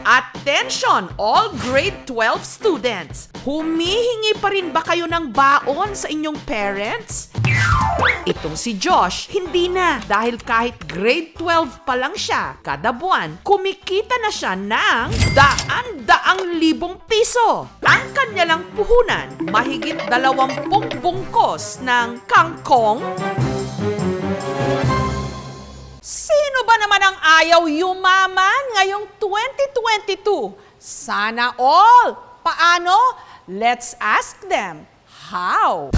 Attention, all grade 12 students! Humihingi pa rin ba kayo ng baon sa inyong parents? Itong si Josh, hindi na dahil kahit grade 12 pa lang siya, kada buwan, kumikita na siya ng daan-daang libong piso. Ang kanya lang puhunan, mahigit 20 bungkos ng kangkong. Sino ba naman ang ayaw yumaman ngayong 2022? Sana all! Paano? Let's ask them. How?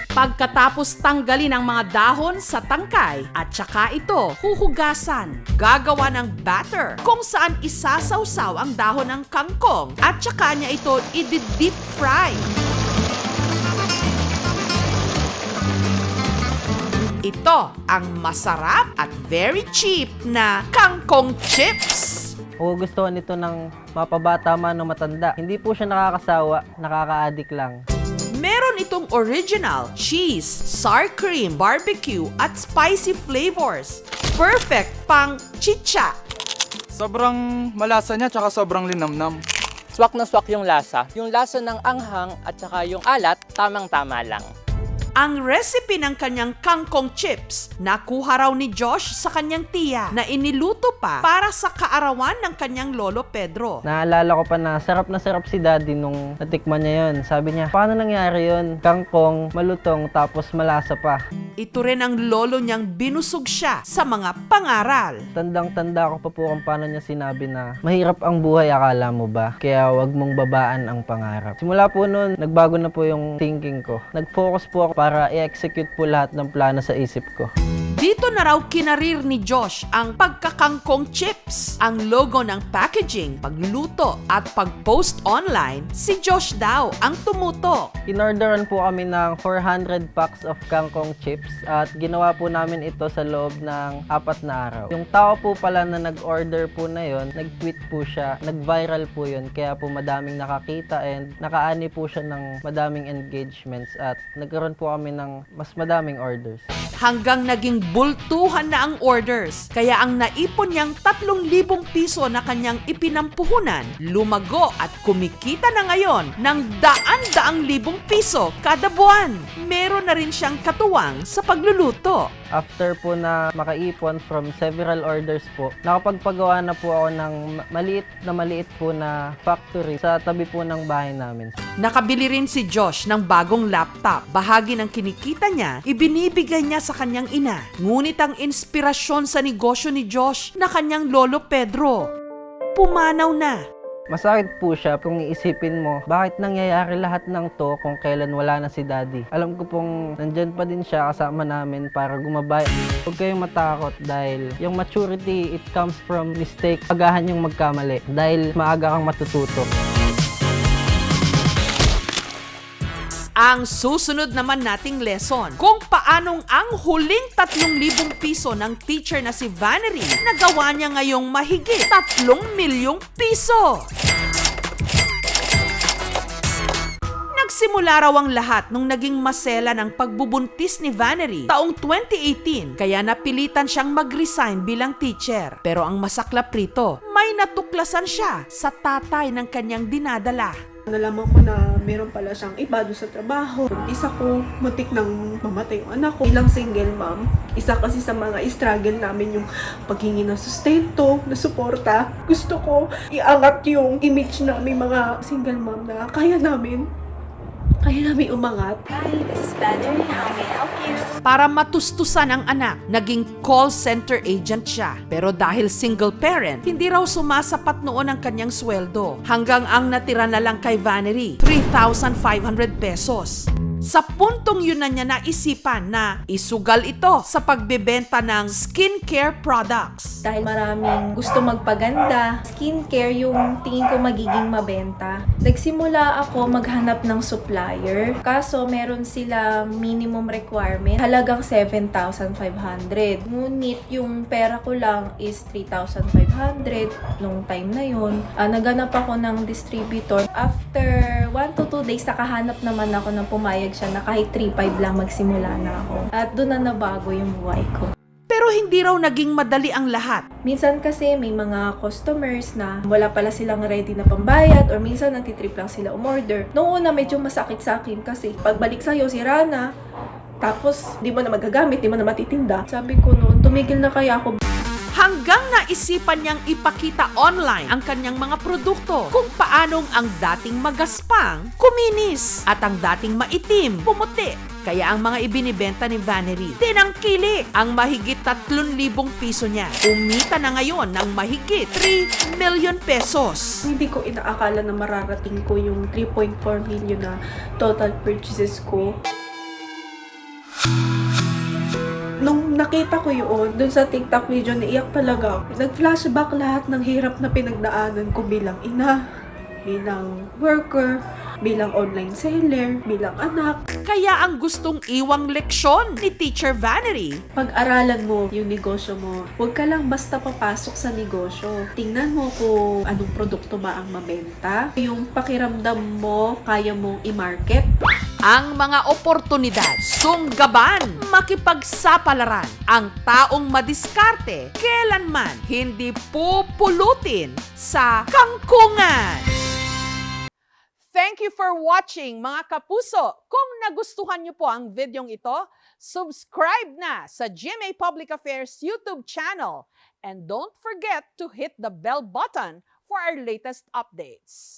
Pagkatapos tanggalin ang mga dahon sa tangkay at saka ito huhugasan, gagawa ng batter kung saan isasawsaw ang dahon ng kangkong at saka niya ito i-deep fry. Ito ang masarap at very cheap na kangkong chips. Gustuhan ito ng mapabata man o matanda. Hindi po siya nakakasawa, nakaka-addict lang. Meron itong original, cheese, sour cream, barbecue, at spicy flavors. Perfect pang chicha. Sobrang malasa niya tsaka sobrang linamnam. Swak na swak yung lasa. Yung lasa ng anghang at saka yung alat, tamang-tama lang. Ang recipe ng kanyang kangkong chips, nakuha raw ni Josh sa kanyang tiya na iniluto pa para sa kaarawan ng kanyang lolo Pedro. Naalala ko pa na sarap si daddy nung natikman niya yun. Sabi niya, paano nangyari yun? Kangkong, malutong, tapos malasa pa. Ito rin ang lolo niyang binusog siya sa mga pangaral. Tandang-tanda ko pa po kung paano niya sinabi na mahirap ang buhay, akala mo ba? Kaya wag mong babaan ang pangarap. Simula po noon, nagbago na po yung thinking ko. Nag-focus po ako para i-execute po lahat ng plano sa isip ko. Dito na raw kinarir ni Josh ang pagkakangkong chips. Ang logo ng packaging, pagluluto at pag-post online, si Josh daw ang tumutok. In-orderan po kami ng 400 packs of kangkong chips at ginawa po namin ito sa loob ng 4 na araw. Yung tao po pala na nag-order po na yon, nag-tweet po siya, nag-viral po yun, kaya po madaming nakakita and nakaani po siya ng madaming engagements at nagkaroon po kami ng mas madaming orders. Hanggang naging bultuhan na ang orders. Kaya ang naipon niyang 3,000 piso na kanyang ipinampuhunan, lumago at kumikita na ngayon ng daan-daang libong piso kada buwan. Meron na rin siyang katuwang sa pagluluto. After po na makaipon from several orders po, nakapagpagawa na po ako ng maliit po na factory sa tabi po ng bahay namin. Nakabili rin si Josh ng bagong laptop. Bahagi ng kinikita niya, ibinibigay niya sa kanyang ina. Ngunit ang inspirasyon sa negosyo ni Josh na kanyang lolo Pedro, pumanaw na. Masakit po siya kung iisipin mo, bakit nangyayari lahat ng to kung kailan wala na si daddy. Alam ko pong nandyan pa din siya kasama namin para gumabay. Huwag kayong matakot dahil yung maturity, it comes from mistake. Agahan yung magkamali dahil maaga kang matututo. Ang susunod naman nating lesson, kung paanong ang huling 3,000 piso ng teacher na si Vannery nagawa niya ngayong mahigit 3 milyong piso. Nagsimula raw ang lahat nung naging masela ng pagbubuntis ni Vannery taong 2018 kaya napilitan siyang mag-resign bilang teacher. Pero ang masaklap rito, may natuklasan siya sa tatay ng kanyang dinadala. Nalaman ko na meron pala siyang iba doon sa trabaho. Buntis ako, muntik nang mamatay yung anak ko. Bilang single mom, isa kasi sa mga struggle namin yung paghingi ng sustento, na suporta. Gusto ko iangat yung image namin mga single mom na kaya namin umangat. Hi, this is Vannery. How may I help you? Para matustusan ang anak, naging call center agent siya. Pero dahil single parent, hindi raw sumasapat noon ang kanyang sweldo. Hanggang ang natira na lang kay Vannery, 3,500 pesos. Sa puntong yun na niya naisipan na isugal ito sa pagbebenta ng skincare products. Dahil maraming gusto magpaganda, skincare yung tingin ko magiging mabenta. Nagsimula ako maghanap ng supplier. Kaso meron silang minimum requirement, halagang 7,500. Ngunit yung pera ko lang is 3,500 nung time na yun. Naghanap ako ng distributor. After 1 to 2 days, nakahanap naman ako ng pumayag siya na kahit 3,500 lang magsimula na ako. At doon na nabago yung buhay ko. Pero hindi raw naging madali ang lahat. Minsan kasi may mga customers na wala pala silang ready na pambayad or minsan nagtitrip lang sila umorder. Noong una medyo masakit sa akin kasi pagbalik sa'yo, sira na. Tapos di mo na magagamit, di mo na matitinda. Sabi ko noon, tumigil na kaya ako. Hanggang naisipan niyang ipakita online ang kanyang mga produkto kung paanong ang dating magaspang kuminis at ang dating maitim pumuti. Kaya ang mga ibinibenta ni Vannery, tinangkili ang mahigit 3,000 piso niya. Umita na ngayon ng mahigit 3 million pesos. Hindi ko inaakala na mararating ko yung 3.4 million na total purchases ko. Nung nakita ko yun, dun sa TikTok video, naiyak talaga ako. Nag-flashback lahat ng hirap na pinagdaanan ko bilang ina, bilang worker, bilang online seller, bilang anak. Kaya ang gustong iwang leksyon ni Teacher Vannery, Pag-aralan mo yung negosyo mo. Huwag ka lang basta papasok sa negosyo. Tingnan mo kung anong produkto ba ang mabenta. Yung pakiramdam mo, kaya mong i-market. ang mga oportunidad, sunggaban, makipagsapalaran, ang taong madiskarte, kailanman hindi pupulutin sa kangkungan. Thank you for watching mga kapuso. Kung nagustuhan niyo po ang videong ito, subscribe na sa GMA Public Affairs YouTube channel. And don't forget to hit the bell button for our latest updates.